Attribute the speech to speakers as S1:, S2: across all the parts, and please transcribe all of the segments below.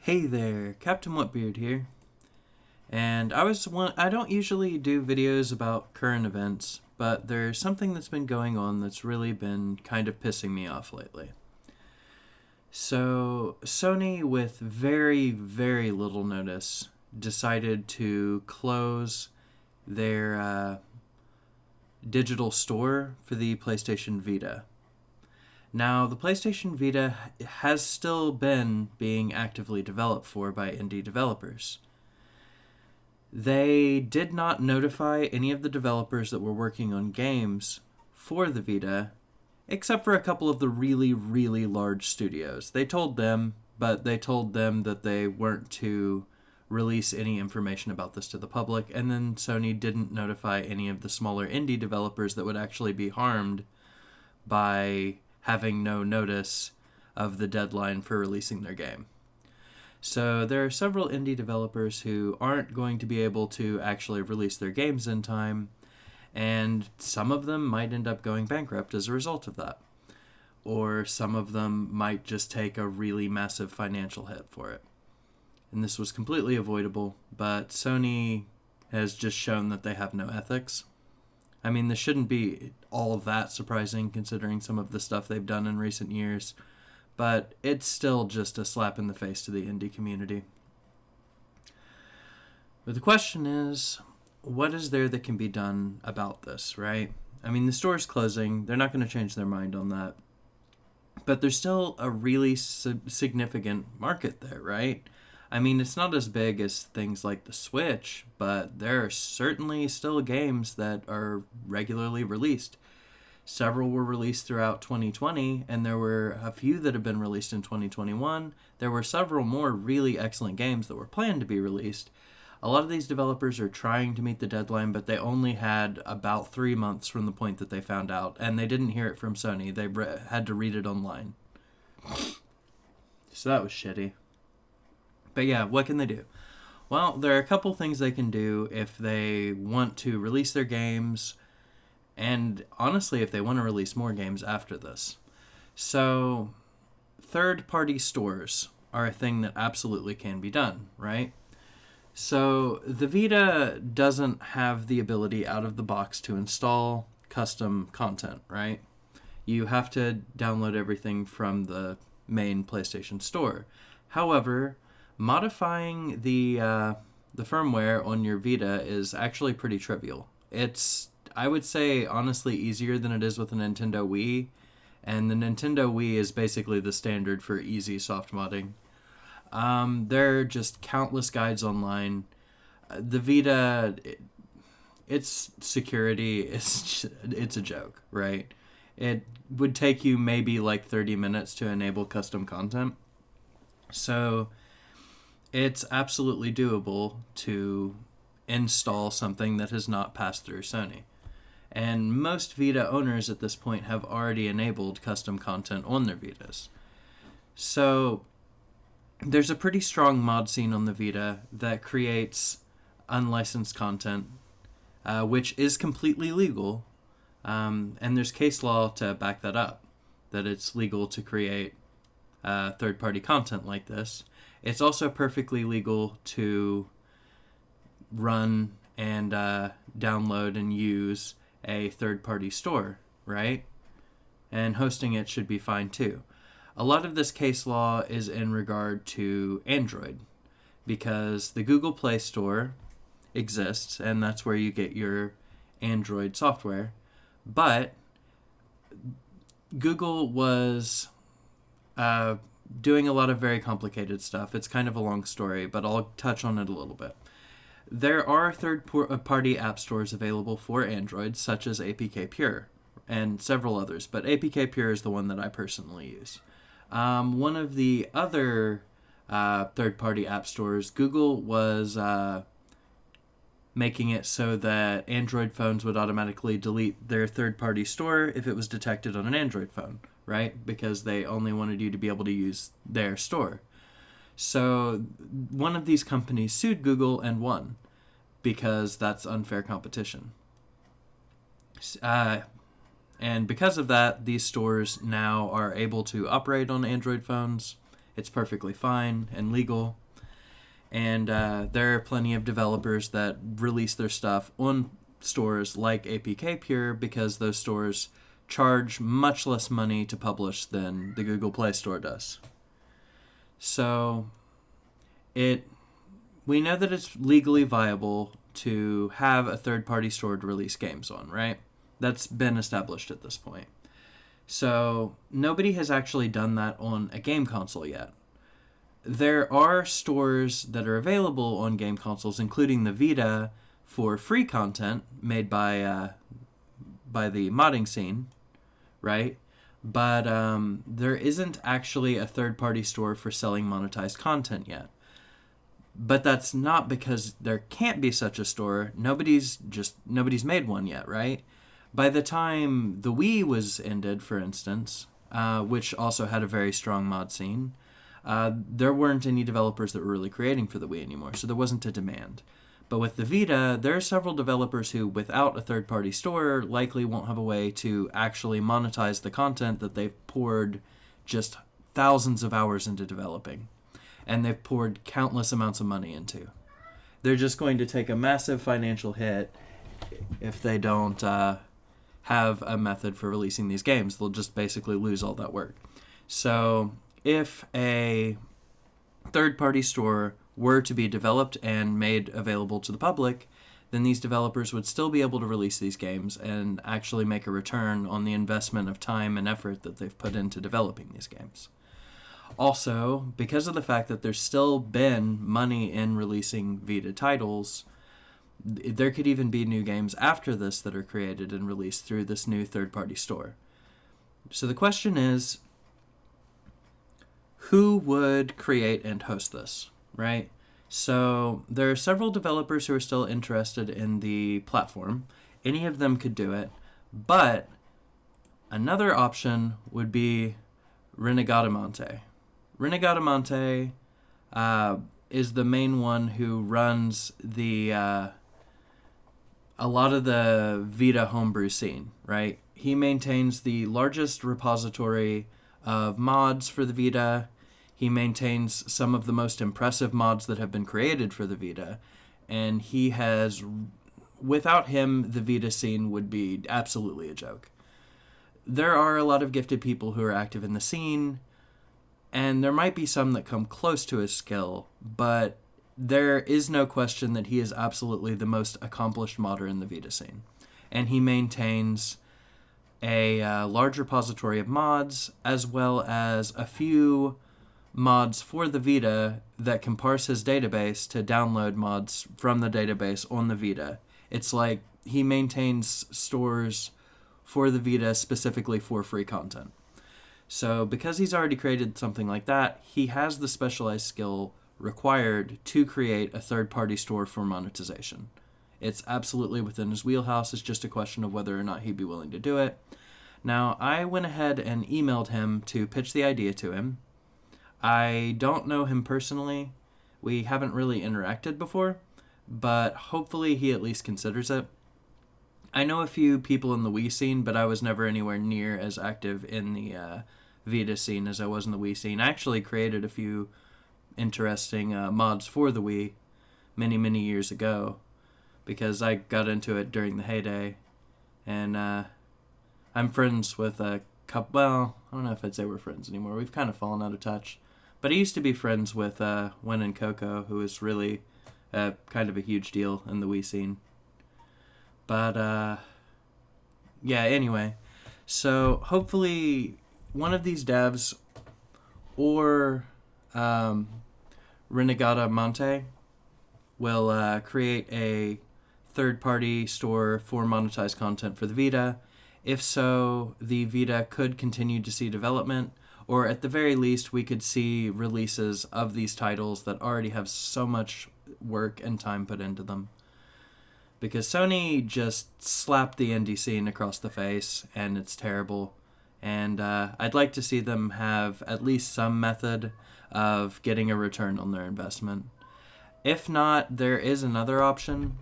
S1: Hey there, Captain Whatbeard here. And I don't usually do videos about current events, but there's something that's been going on that's really been kind of pissing me off lately. So, Sony, with very, very little notice, decided to close their digital store for the PlayStation Vita. Now, the PlayStation Vita has still been being actively developed for by indie developers. They did not notify any of the developers that were working on games for the Vita, except for a couple of the really, really large studios. They told them, but they told them that they weren't to release any information about this to the public, and then Sony didn't notify any of the smaller indie developers that would actually be harmed by having no notice of the deadline for releasing their game. So there are several indie developers who aren't going to be able to actually release their games in time, and some of them might end up going bankrupt as a result of that. Or some of them might just take a really massive financial hit for it. And this was completely avoidable, but Sony has just shown that they have no ethics. I mean, this shouldn't be all that surprising considering some of the stuff they've done in recent years, but it's still just a slap in the face to the indie community. But the question is, what is there that can be done about this, right? I mean, the store's closing. They're not going to change their mind on that. But there's still a really significant market there, right? I mean, it's not as big as things like the Switch, but there are certainly still games that are regularly released. Several were released throughout 2020, and there were a few that have been released in 2021. There were several more really excellent games that were planned to be released. A lot of these developers are trying to meet the deadline, but they only had about 3 months from the point that they found out, and they didn't hear it from Sony. They had to read it online. So that was shitty. But yeah, what can they do? Well, there are a couple things they can do if they want to release their games, and honestly, if they want to release more games after this. So, third-party stores are a thing that absolutely can be done, right? So, the Vita doesn't have the ability out of the box to install custom content, right? You have to download everything from the main PlayStation Store. However, modifying the firmware on your Vita is actually pretty trivial. It's, I would say, honestly easier than it is with a Nintendo Wii, and the Nintendo Wii is basically the standard for easy soft modding. There are just countless guides online. The Vita, its security it's a joke, right? It would take you maybe like 30 minutes to enable custom content. So it's absolutely doable to install something that has not passed through Sony. And most Vita owners at this point have already enabled custom content on their Vitas. So there's a pretty strong mod scene on the Vita that creates unlicensed content, which is completely legal. And there's case law to back that up, that it's legal to create third-party content like this. It's also perfectly legal to run and download and use a third-party store, right? And hosting it should be fine too. A lot of this case law is in regard to Android, because the Google Play Store exists, and that's where you get your Android software. But Google was doing a lot of very complicated stuff. It's kind of a long story, but I'll touch on it a little bit. There are third-party app stores available for Android, such as APK Pure, and several others, but APK Pure is the one that I personally use. One of the other third-party app stores, Google was making it so that Android phones would automatically delete their third-party store if it was detected on an Android phone, right? Because they only wanted you to be able to use their store. So one of these companies sued Google and won, because that's unfair competition. And because of that, these stores now are able to operate on Android phones It's perfectly fine and legal. And there are plenty of developers that release their stuff on stores like APK Pure because those stores charge much less money to publish than the Google Play Store does. So we know that it's legally viable to have a third-party store to release games on, right? That's been established at this point. So nobody has actually done that on a game console yet. There are stores that are available on game consoles, including the Vita, for free content made by the modding scene, right? But there isn't actually a third-party store for selling monetized content yet. But that's not because there can't be such a store. Nobody's made one yet, right? By the time the Wii was ended, for instance, which also had a very strong mod scene, there weren't any developers that were really creating for the Wii anymore, so there wasn't a demand. But with the Vita, there are several developers who, without a third-party store, likely won't have a way to actually monetize the content that they've poured just thousands of hours into developing, and they've poured countless amounts of money into. They're just going to take a massive financial hit if they don't have a method for releasing these games. They'll just basically lose all that work. So if a third-party store were to be developed and made available to the public, then these developers would still be able to release these games and actually make a return on the investment of time and effort that they've put into developing these games. Also, because of the fact that there's still been money in releasing Vita titles, there could even be new games after this that are created and released through this new third-party store. So the question is, who would create and host this, right? So there are several developers who are still interested in the platform. Any of them could do it, but another option would be Renegatamante. Renegatamante is the main one who runs a lot of the Vita homebrew scene, right? He maintains the largest repository of mods for the Vita. He maintains some of the most impressive mods that have been created for the Vita. And without him, the Vita scene would be absolutely a joke. There are a lot of gifted people who are active in the scene, and there might be some that come close to his skill, but there is no question that he is absolutely the most accomplished modder in the Vita scene. And he maintains a large repository of mods, as well as a few mods for the Vita that can parse his database to download mods from the database on the Vita. It's like he maintains stores for the Vita specifically for free content. So because he's already created something like that, he has the specialized skill required to create a third-party store for monetization. It's absolutely within his wheelhouse. It's just a question of whether or not he'd be willing to do it. Now, I went ahead and emailed him to pitch the idea to him. I don't know him personally. We haven't really interacted before, but hopefully he at least considers it. I know a few people in the Wii scene, but I was never anywhere near as active in the Vita scene as I was in the Wii scene. I actually created a few interesting mods for the Wii many, many years ago because I got into it during the heyday. And I'm friends with a couple, well, I don't know if I'd say we're friends anymore. We've kind of fallen out of touch. But I used to be friends with Wen and Coco, who is really kind of a huge deal in the Wii scene. But, yeah, anyway. So, hopefully, one of these devs or Renegata Monte will create a third-party store for monetized content for the Vita. If so, the Vita could continue to see development, or at the very least, we could see releases of these titles that already have so much work and time put into them. Because Sony just slapped the indie scene across the face, and it's terrible. And I'd like to see them have at least some method of getting a return on their investment. If not, there is another option,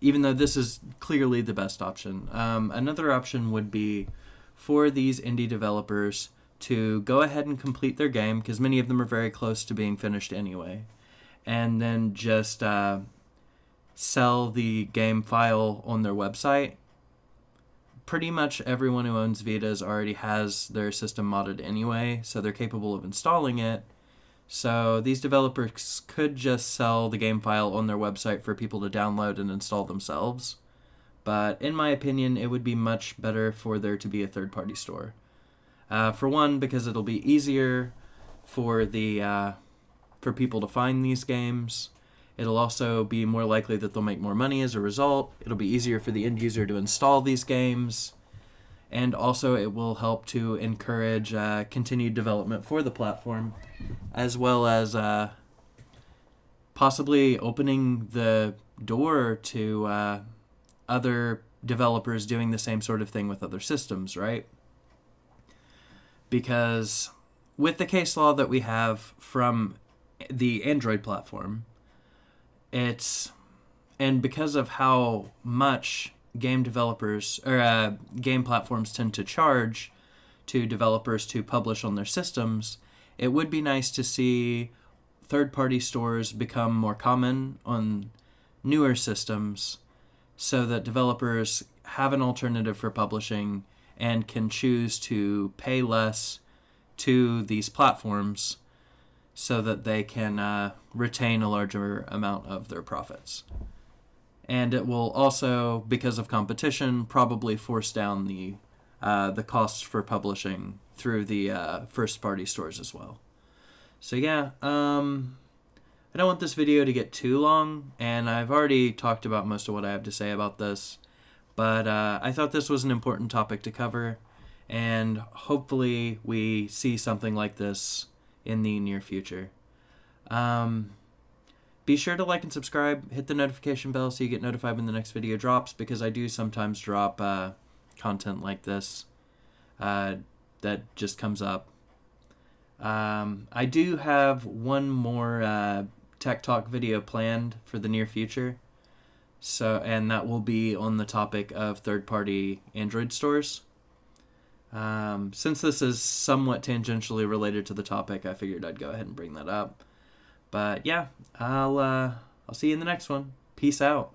S1: even though this is clearly the best option. Another option would be for these indie developers to go ahead and complete their game, because many of them are very close to being finished anyway, and then just sell the game file on their website. Pretty much everyone who owns Vitas already has their system modded anyway, so they're capable of installing it. So these developers could just sell the game file on their website for people to download and install themselves. But in my opinion, it would be much better for there to be a third-party store. For one, because it'll be easier for people to find these games. It'll also be more likely that they'll make more money as a result. It'll be easier for the end user to install these games. And also it will help to encourage continued development for the platform, as well as possibly opening the door to other developers doing the same sort of thing with other systems, right? Because with the case law that we have from the Android platform, and because of how much game developers or game platforms tend to charge to developers to publish on their systems, it would be nice to see third-party stores become more common on newer systems, so that developers have an alternative for publishing and can choose to pay less to these platforms so that they can retain a larger amount of their profits. And it will also, because of competition, probably force down the costs for publishing through the first-party stores as well. So yeah, I don't want this video to get too long, and I've already talked about most of what I have to say about this, but I thought this was an important topic to cover, and hopefully we see something like this in the near future. Be sure to like and subscribe, hit the notification bell so you get notified when the next video drops, because I do sometimes drop content like this that just comes up. I do have one more Tech Talk video planned for the near future, and that will be on the topic of third-party Android stores. Since this is somewhat tangentially related to the topic, I figured I'd go ahead and bring that up. But yeah, I'll see you in the next one. Peace out.